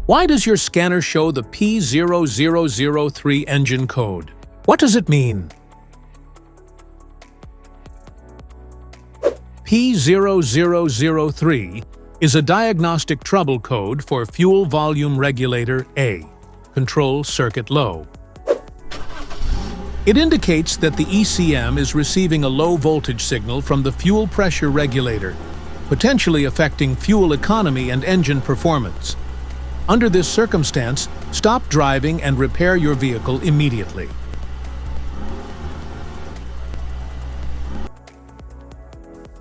Why does your scanner show the P0003 engine code? What does it mean? P0003 is a diagnostic trouble code for fuel volume regulator A, control circuit low. It indicates that the ECM is receiving a low voltage signal from the fuel pressure regulator, potentially affecting fuel economy and engine performance. Under this circumstance, stop driving and repair your vehicle immediately.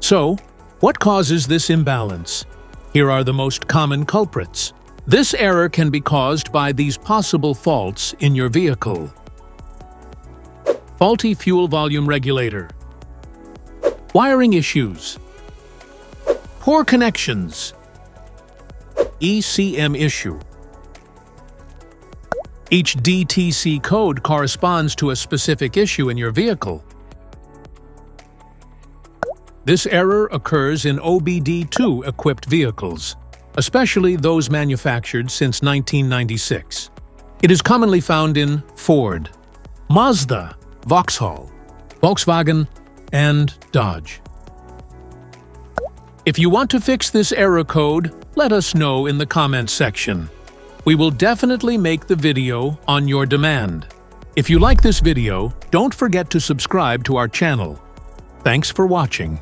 So, what causes this imbalance? Here are the most common culprits. This error can be caused by these possible faults in your vehicle. Faulty fuel volume regulator. Wiring issues. Poor connections. ECM issue. Each DTC code corresponds to a specific issue in your vehicle. This error occurs in OBD2 equipped vehicles, especially those manufactured since 1996. It is commonly found in Ford, Mazda, Vauxhall, Volkswagen, and Dodge. If you want to fix this error code, let us know in the comments section. We will definitely make the video on your demand. If you like this video, don't forget to subscribe to our channel. Thanks for watching.